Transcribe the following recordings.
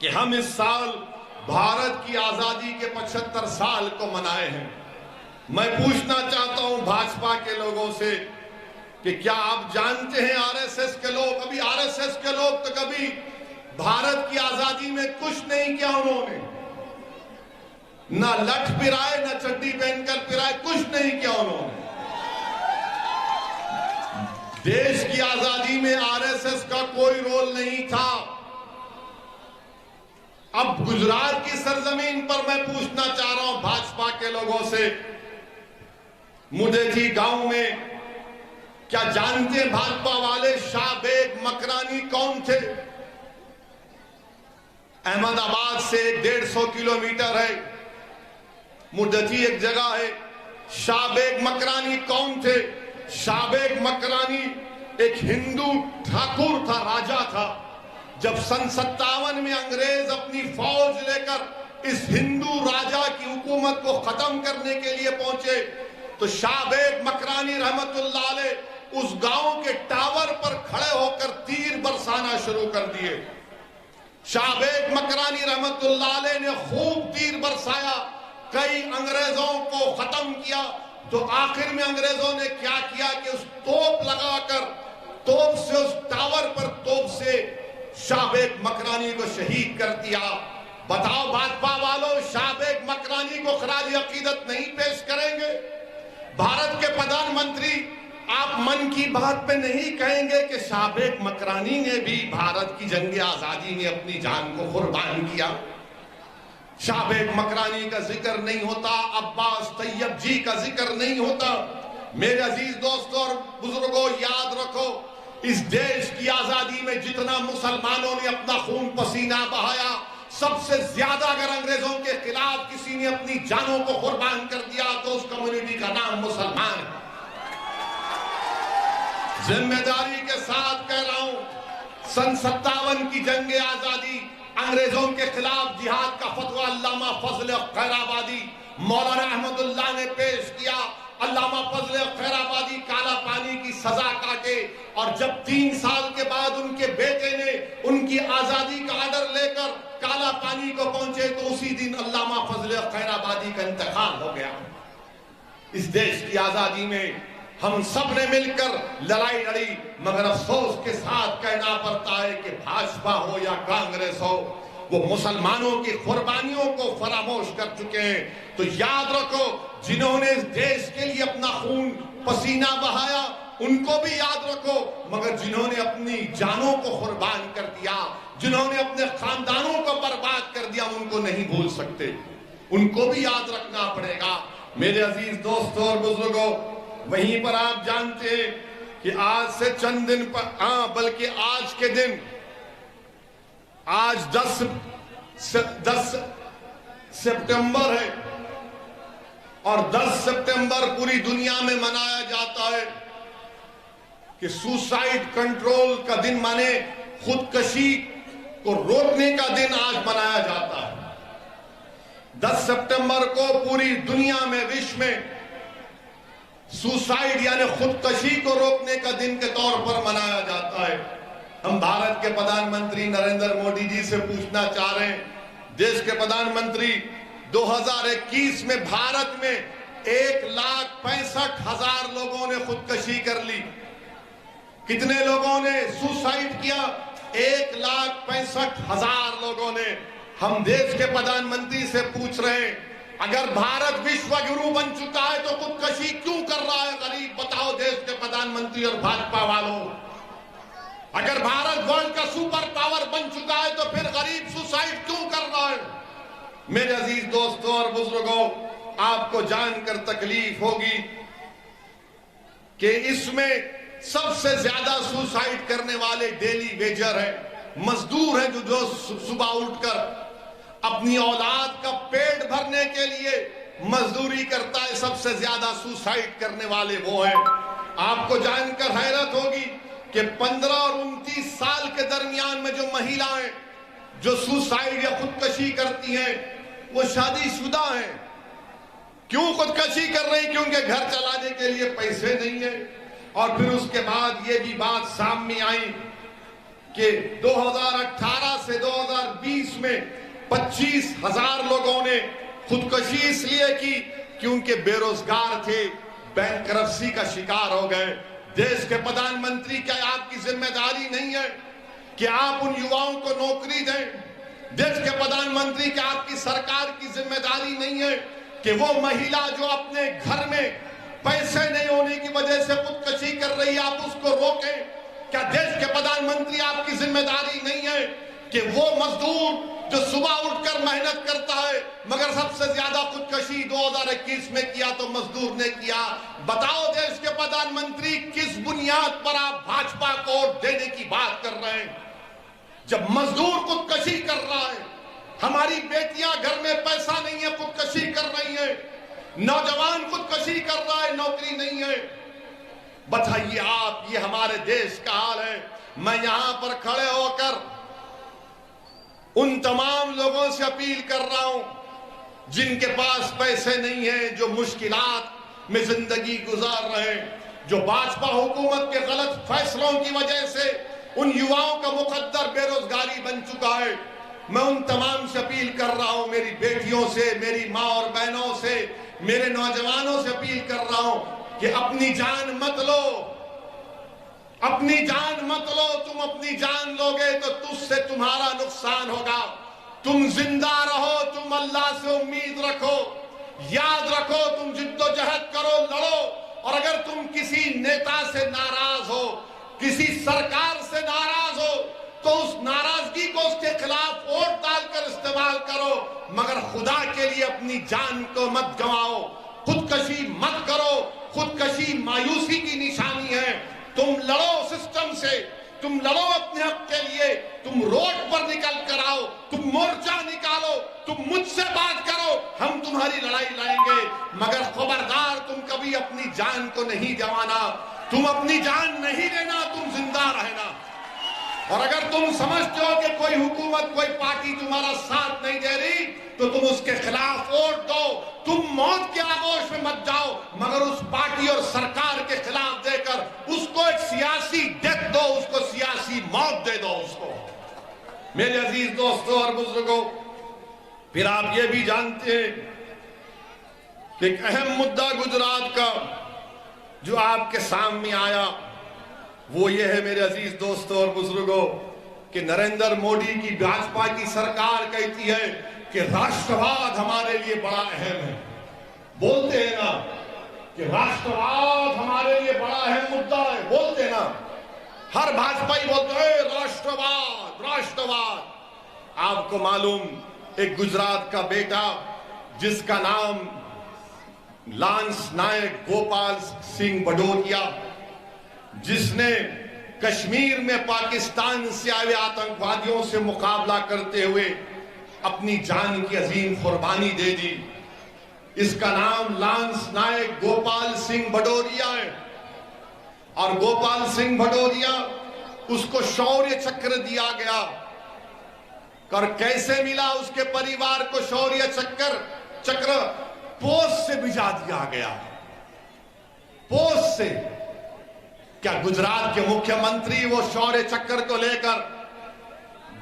کہ ہم اس سال بھارت کی آزادی کے 75 سال کو منائے ہیں۔ میں پوچھنا چاہتا ہوں بھاجپا کے لوگوں سے کہ کیا آپ جانتے ہیں آر ایس ایس کے لوگ، ابھی آر ایس ایس کے لوگ تو کبھی بھارت کی آزادی میں کچھ نہیں کیا، انہوں نے نہ لٹھ پرائے نہ چڈی پہن کر پرائے، کچھ نہیں کیا انہوں نے۔ دیش کی آزادی میں آر ایس ایس کا کوئی رول نہیں تھا۔ اب گجرات کی سرزمین پر میں پوچھنا چاہ رہا ہوں بھاجپا کے لوگوں سے، مدیٹھی گاؤں میں کیا جانتے ہیں بھاجپا والے شاہ بیگ مکرانی کون تھے؟ احمد آباد سے 150 کلومیٹر ہے، مدیٹھی ایک جگہ ہے۔ شاہ بیگ مکرانی کون تھے؟ شاہ بیگ مکرانی ایک ہندو ٹھاکر تھا، راجا تھا۔ جب سن 57 میں انگریز اپنی فوج لے کر اس ہندو راجا کی حکومت کو ختم کرنے کے لیے پہنچے تو شاہ بیگ مکرانی رحمت اللہ علیہ اس گاؤں کے ٹاور پر کھڑے ہو کر تیر برسانا شروع کر دیے۔ شاہ بیگ مکرانی رحمت اللہ علیہ نے خوب تیر برسایا، کئی انگریزوں کو ختم کیا۔ تو آخر میں انگریزوں نے کیا کیا کہ اس توپ لگا کر توپ سے اس ٹاور پر توپ سے شاہ بیگ مکرانی کو شہید کر دیا۔ بتاؤ بھاجپا والوں، شاہ بیگ مکرانی کو خراج عقیدت نہیں پیش کریں گے؟ بھارت کے پردھان منتری آپ من کی بات پہ نہیں کہیں گے کہ شاہ بیگ مکرانی نے بھی بھارت کی جنگ آزادی میں اپنی جان کو قربان کیا؟ شاہ بیگ مکرانی کا ذکر نہیں ہوتا، عباس طیب جی کا ذکر نہیں ہوتا۔ میرے عزیز دوستوں اور بزرگوں، یاد رکھو اس دیش کی آزادی میں جتنا مسلمانوں نے اپنا خون پسینہ بہایا، سب سے زیادہ اگر انگریزوں کے خلاف کسی نے اپنی جانوں کو قربان کر دیا تو اس کمیونٹی کا نام مسلمان ہے۔ ذمہ داری کے ساتھ کہہ رہا ہوں، سن 57 کی جنگ آزادی، انگریزوں کے خلاف جہاد کا فتویٰ علامہ فضل خیر آبادی مولانا احمد اللہ نے پیش کیا۔ علامہ فضل خیر آبادی کالا پانی کی سزا کاٹے، اور جب 3 سال کے بعد ان کے بیٹے نے ان کی آزادی کا آرڈر لے کر کالا پانی کو پہنچے تو اسی دن علامہ فضل خیر آبادی کا انتقال ہو گیا۔ اس دیش کی آزادی میں ہم سب نے مل کر لڑائی لڑی، مگر افسوس کے ساتھ کہنا پڑتا ہے کہ بھاجپا ہو یا کانگریس ہو، وہ مسلمانوں کی قربانیوں کو فراموش کر چکے ہیں۔ تو یاد رکھو، جنہوں نے اس دیش کے لیے اپنا خون پسینہ بہایا ان کو بھی یاد رکھو، مگر جنہوں نے اپنی جانوں کو قربان کر دیا، جنہوں نے اپنے خاندانوں کو برباد کر دیا، ان کو نہیں بھول سکتے، ان کو بھی یاد رکھنا پڑے گا۔ میرے عزیز دوستوں اور بزرگوں، وہیں پر آپ جانتے ہیں کہ آج سے چند دن پر بلکہ آج کے دن، آج 10 سپٹمبر ہے، اور 10 سپٹمبر پوری دنیا میں منایا جاتا ہے کہ سوسائیڈ کنٹرول کا دن، مانے خودکشی کو روکنے کا دن آج منایا جاتا ہے۔ 10 سپٹمبر کو پوری دنیا میں، وشو میں سوسائیڈ یعنی خودکشی کو روکنے کا دن کے طور پر منایا جاتا ہے۔ ہم بھارت کے پردھان منتری نریندر مودی جی سے پوچھنا چاہ رہے ہیں، دیش کے پردھان منتری 2021 میں بھارت میں 1,65,000 لوگوں نے خودکشی کر لی۔ کتنے لوگوں نے سوسائیڈ کیا؟ 1,65,000 لوگوں نے۔ ہم دیش کے پردھان منتری سے پوچھ رہے ہیں، اگر بھارت وشو گرو بن چکا ہے تو خودکشی کیوں کر رہا ہے غریب؟ بتاؤ دیش کے پردھان منتری اور بھاجپا والوں، اگر بھارت ورلڈ کا سپر پاور بن چکا ہے تو پھر غریب سوسائیڈ کیوں کر رہا ہے؟ میرے عزیز دوستوں اور بزرگوں، آپ کو جان کر تکلیف ہوگی کہ اس میں سب سے زیادہ سوسائیڈ کرنے والے ڈیلی ویجر ہیں، مزدور ہیں، جو صبح اٹھ کر اپنی اولاد کا پیٹ بھرنے کے لیے مزدوری کرتا ہے۔ سب سے زیادہ سوسائیڈ کرنے والے وہ ہیں۔ آپ کو جان کر حیرت ہوگی کہ 15 اور 29 سال کے درمیان میں جو مہیلائیں جو سوسائیڈ یا خودکشی کرتی ہیں وہ شادی شدہ ہیں۔ کیوں خودکشی کر رہی؟ کیونکہ گھر چلانے کے لیے پیسے نہیں ہیں۔ اور پھر اس کے بعد یہ بھی بات سامنے آئی کہ 2018 سے 2020 میں 25,000 لوگوں نے خودکشی اس لیے کی کیونکہ بے روزگار تھے، بینکرپسی کا شکار ہو گئے۔ دیش کے پردھان منتری، کیا آپ کی ذمہ داری نہیں ہے کہ آپ ان یواؤں کو نوکری دیں؟ دیش کے پردھان منتری، کیا آپ کی سرکار کی ذمہ داری نہیں ہے کہ وہ مہیلا جو اپنے گھر میں پیسے نہیں ہونے کی وجہ سے خودکشی کر رہی ہے آپ اس کو روکیں؟ کیا دیش کے پردھان منتری آپ کی ذمہ داری نہیں ہے کہ وہ مزدور جو صبح اٹھ کر محنت کرتا ہے مگر سب سے زیادہ خودکشی 2021 میں کیا تو مزدور نے کیا؟ بتاؤ دیش کے پردھان منتری، کس بنیاد پر آپ بھاجپا کو ووٹ دینے کی بات کر رہے ہیں؟ جب مزدور خودکشی کر رہا ہے، ہماری بیٹیاں گھر میں پیسہ نہیں ہے خودکشی کر رہی ہیں، نوجوان خودکشی کر رہا ہے، نوکری نہیں ہے، بتائیے آپ، یہ ہمارے دیش کا حال ہے۔ میں یہاں پر کھڑے ہو کر ان تمام لوگوں سے اپیل کر رہا ہوں جن کے پاس پیسے نہیں ہیں، جو مشکلات میں زندگی گزار رہے ہیں، جو بھاجپا حکومت کے غلط فیصلوں کی وجہ سے ان یواؤں کا مقدر بے روزگاری بن چکا ہے۔ میں ان تمام سے اپیل کر رہا ہوں، میری بیٹیوں سے، میری ماں اور بہنوں سے، میرے نوجوانوں سے اپیل کر رہا ہوں کہ اپنی جان مت لو، اپنی جان مت لو۔ تم اپنی جان لوگے تو تجھ سے تمہارا نقصان ہوگا۔ تم زندہ رہو، تم اللہ سے امید رکھو، یاد رکھو، تم جد و جہد کرو، لڑو، اور اگر تم کسی نیتا سے ناراض ہو، کسی سرکار سے ناراض ہو تو اس ناراضگی کو اس کے خلاف ووٹ ڈال کر استعمال کرو، مگر خدا کے لیے اپنی جان کو مت گنواؤ، خودکشی مت کرو۔ خودکشی مایوسی کی نشانی ہے۔ تم لڑو سسٹم سے، تم لڑو اپنے حق کے لیے، تم روڈ پر نکل کر آؤ، تم مورچہ نکالو، تم مجھ سے بات کرو، ہم تمہاری لڑائی لڑیں گے، مگر خبردار تم کبھی اپنی جان کو نہیں گنوانا، تم اپنی جان نہیں لینا، تم زندہ رہنا۔ اور اگر تم سمجھتے ہو کہ کوئی حکومت، کوئی پارٹی تمہارا ساتھ نہیں دے رہی تو تم اس کے خلاف ووٹ دو، تم موت کے آغوش میں مت جاؤ، مگر اس پارٹی اور سرکار کے خلاف دے کر اس کو ایک سیاسی ڈیتھ دو، اس کو سیاسی موت دے دو اس کو۔ میرے عزیز دوستوں اور بزرگوں، پھر آپ یہ بھی جانتے ہیں کہ ایک اہم مدعا گجرات کا جو آپ کے سامنے آیا وہ یہ ہے میرے عزیز دوستوں اور بزرگوں کہ نریندر مودی کی بھاجپا کی سرکار کہتی ہے کہ راشٹرواد ہمارے لیے بڑا اہم ہے۔ بولتے ہیں نا کہ راشٹرواد ہمارے لیے بڑا اہم مدعا ہے، بولتے ہیں نا، ہر بھاجپائی بولتے ہیں راشٹرواد راشٹرواد۔ آپ کو معلوم ایک گجرات کا بیٹا جس کا نام لانس نائک گوپال سنگھ بھدوریا، جس نے کشمیر میں پاکستان سے آئے آتنکوادیوں سے مقابلہ کرتے ہوئے اپنی جان کی عظیم قربانی دے دی، اس کا نام لانس نائک گوپال سنگھ بھدوریا ہے۔ اور گوپال سنگھ بھدوریا، اس کو شوریہ چکر دیا گیا، اور کیسے ملا اس کے پریوار کو شوریہ چکر؟ پوسٹ سے بھیجا دیا گیا، پوسٹ سے۔ کیا گجرات کے مکھیہ منتری وہ شوریہ چکر کو لے کر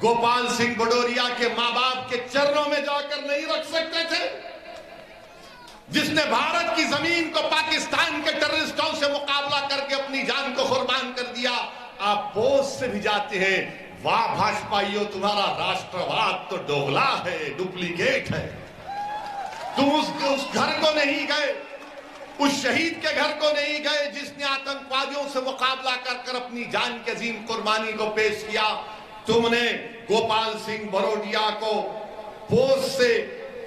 گوپال سنگھ بھدوریا کے ماں باپ کے چرنوں میں جا کر نہیں رکھ سکتے تھے؟ جس نے بھارت کی زمین کو پاکستان کے ٹیررسٹوں سے مقابلہ کر کے اپنی جان کو قربان کر دیا، آپ پوسٹ سے بھیجاتے ہیں۔ واہ بھاجپائیو، تمہارا راشٹرواد تو دوغلا ہے، ڈپلیکیٹ ہے۔ تم اس گھر کو نہیں گئے، اس شہید کے گھر کو نہیں گئے جس نے آتنکوادیوں سے مقابلہ کر کر اپنی جان کی عظیم قربانی کو پیش کیا۔ تم نے گوپال سنگھ بھدوریا کو پوسٹ سے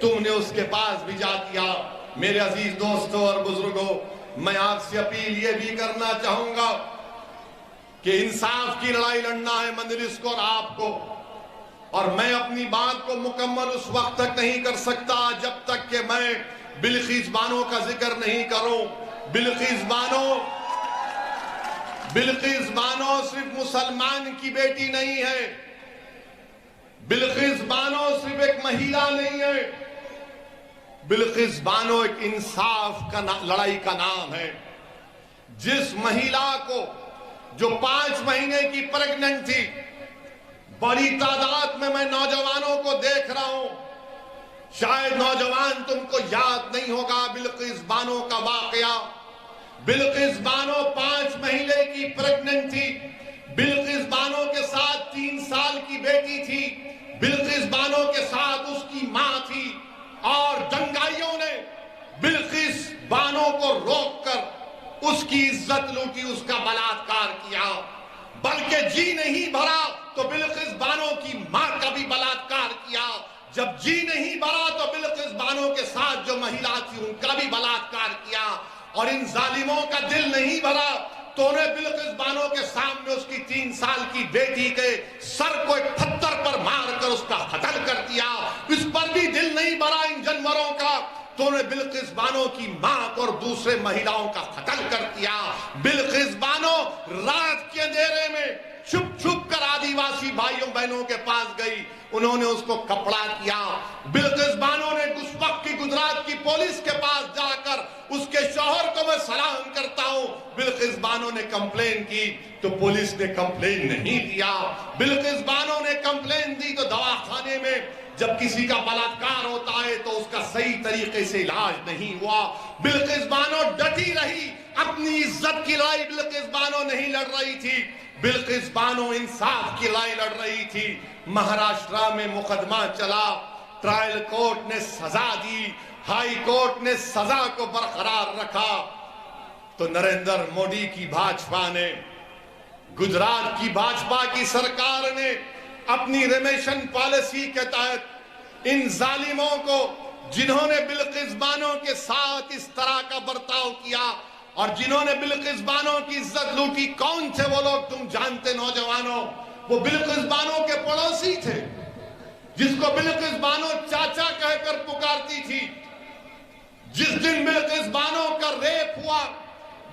تم نے اس کے پاس بھیجا دیا۔ میرے عزیز دوستوں اور بزرگوں، میں آپ سے اپیل یہ بھی کرنا چاہوں گا کہ انصاف کی لڑائی لڑنا ہے مجلس کو اور آپ کو، اور میں اپنی بات کو مکمل اس وقت تک نہیں کر سکتا جب تک کہ میں بلقیس بانو کا ذکر نہیں کروں۔ بلقیس بانو صرف مسلمان کی بیٹی نہیں ہے، بلقیس بانو صرف ایک مہیلا نہیں ہے، بلقیس بانو ایک انصاف کا لڑائی کا نام ہے۔ جس مہیلا کو جو 5 مہینے کی پریگننٹ تھی، بڑی تعداد میں نوجوانوں کو دیکھ رہا ہوں. شاید نوجوان تم کو یاد نہیں ہوگا بلقیس بانو کا واقعہ. بلقیس بانو 5 مہینے کی پریگننٹ تھی. بلقیس بانو کے ساتھ 3 سال کی بیٹی تھی. بلقیس بانو کے ساتھ اس کی ماں تھی. اور دنگائیوں نے بلقیس بانو کو روک کر اس کی عزت لوٹی, اس کا بلاತ್ಕಾರ کیا. بلکہ جی نہیں بھرا تو بلقیس بانو کی ماں کا بھی بلاತ್ಕಾರ کیا. جب جی نہیں بھرا تو بلقیس بانو کے ساتھ جو مہیلا تھی ان کا بھی بلاತ್ಕಾರ کیا. اور ان ظالموں کا دل نہیں بھرا تو انہیں بلقیس بانو کے سامنے اس کی 3 سال کی بیٹی کے سر کو ایک پتھر پر مار کر اس کا قتل کر دیا. اس پر بھی دل نہیں بھرا ان جانوروں کا تو انہیں بلقیس بانو کی ماں کو اور دوسرے مہیلاؤں کا قتل کر دیا. بلقیس بانو رات کے اندھیرے میں چھپ چھپ کر آدیواسی بھائیوں بہنوں کے پاس گئی. انہوں نے اس کو کپڑا کیا. بلقیس بانو نے اس وقت کی گجرات کی پولیس کے پاس جا کر اس کے شوہر کو میں سلام کرتا ہوں. بلقیس بانو نے کمپلین کی تو پولیس نے کمپلین نہیں دیا. بلقیس بانو نے کمپلین دی تو دواخانے میں جب کسی کا بلاತ್ਕਾਰ ہوتا ہے تو اس کا صحیح طریقے سے علاج نہیں ہوا. بلقیس بانو ڈٹی رہی. اپنی عزت کی لڑائی بلقیس بانو نہیں لڑ رہی تھی. بلقیس بانو انصاف کی لڑائی لڑ رہی تھی. مہاراشٹرا میں مقدمہ چلا. ٹرائل کورٹ نے سزا دی. ہائی کورٹ نے سزا کو برقرار رکھا تو نریندر مودی کی بھاجپا نے, گجرات کی بھاجپا کی سرکار نے اپنی ریمیشن پالیسی کے تحت ان ظالموں کو جنہوں نے بلقیس بانو کے ساتھ اس طرح کا برتاؤ کیا اور جنہوں نے بلقیس بانو کی عزت لوٹی, کون تھے وہ لوگ تم جانتے نوجوانوں؟ وہ بلقیس بانو کے پڑوسی تھے جس کو بلقیس بانو چاچا کہہ کر پکارتی تھی. جس دن بلقیس بانو کا ریپ ہوا,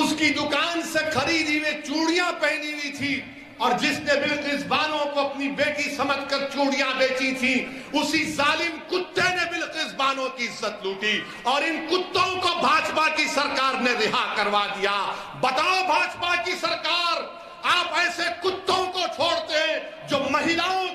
اس کی دکان سے خریدی ہوئی چوڑیاں پہنی ہوئی تھی اور جس نے بلقیس بانو کو اپنی بیٹی سمجھ کر چوڑیاں بیچی تھی, اسی ظالم کتے نے بلقیس بانو کی عزت لوٹی اور ان کتوں کو بھاجپا کی سرکار نے رہا کروا دیا. بتاؤ بھاجپا کی سرکار, آپ ایسے کتوں کو چھوڑتے ہیں جو مہیلاؤں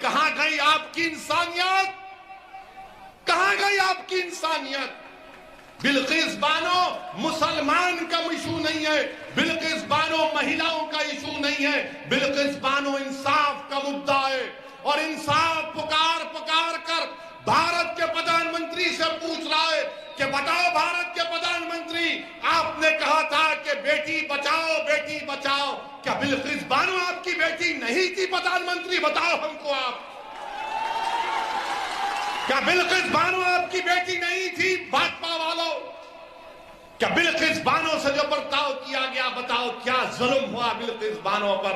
کہاں گئی آپ کی انسانیت؟ کہاں گئی آپ کی انسانیت؟ بلقیس بانو مسلمان کا ایشو نہیں ہے. بلقیس بانو مہیلاؤں کا ایشو نہیں ہے. بلقیس بانو انصاف کا مدعا ہے اور انصاف پکار پکار کر بھارت کے پردھان منتری سے پوچھ رہا ہے کہ بتاؤ بھارت کے پردھان منتری, آپ نے کہا تھا کہ بیٹی بچاؤ بیٹی بچاؤ, کیا بلقیس بانو آپ کی بیٹی نہیں تھی پردھان منتری؟ بتاؤ ہم کو آپ, کیا بلقیس بانو آپ کی بیٹی نہیں تھی؟ بھاجپا والوں, کیا بلقیس بانو سے جو برتاؤ کیا گیا, بتاؤ کیا ظلم ہوا بلقیس بانو پر؟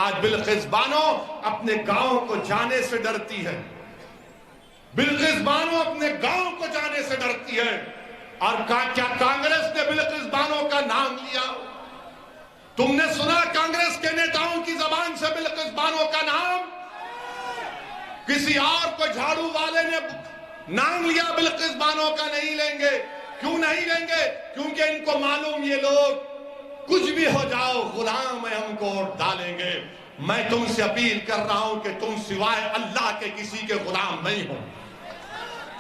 آج بلقیس بانو اپنے گاؤں کو جانے سے ڈرتی ہے. بلقیس بانو اپنے گاؤں کو جانے سے ڈرتی ہے. اور کیا کانگریس نے بلقیس بانو کا نام لیا؟ تم نے سنا کانگریس کے نیتاؤں کی زبان سے بلقیس بانو کا نام؟ کسی اور کو جھاڑو والے نے نام لیا بلقیس بانو کا نہیں لیں گے. کیوں نہیں لیں گے؟ کیونکہ ان کو معلوم یہ لوگ کچھ بھی ہو جاؤ غلام ہے, ہم کو ووٹ ڈالیں گے. میں تم سے اپیل کر رہا ہوں کہ تم سوائے اللہ کے کسی کے غلام نہیں ہو.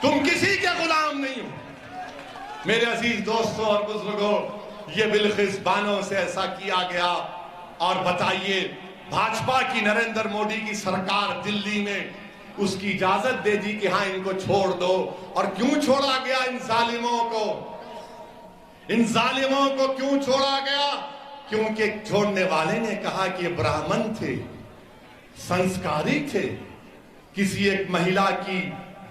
تم کسی کے غلام نہیں ہو. میرے عزیز دوستوں اور بزرگوں, یہ بلقیس بانو سے ایسا کیا گیا. اور بتائیے بھاجپا کی نریندر مودی کی سرکار دلی میں اس کی اجازت دے دی کہ ہاں ان کو چھوڑ دو. اور کیوں چھوڑا گیا ان ظالموں کو؟ ان ظالموں کو کیوں چھوڑا گیا؟ کیونکہ چھوڑنے والے نے کہا کہ یہ برہمن تھے, سنسکاری تھے. کسی ایک مہیلا کی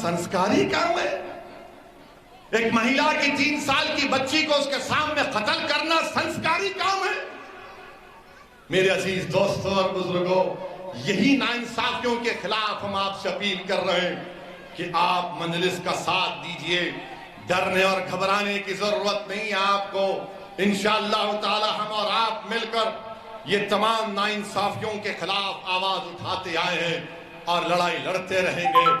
سنسکاری کام ہے؟ ایک مہیلا کی 3 سال کی بچی کو اس کے سامنے قتل کرنا سنسکاری کام ہے؟ میرے عزیز دوستوں اور بزرگوں, یہی ناانصافیوں کے خلاف ہم آپ سے اپیل کر رہے ہیں کہ آپ مجلس کا ساتھ دیجئے. ڈرنے اور گھبرانے کی ضرورت نہیں ہے آپ کو. انشاءاللہ تعالی ہم اور آپ مل کر یہ تمام ناانصافیوں کے خلاف آواز اٹھاتے آئے ہیں اور لڑائی لڑتے رہیں گے.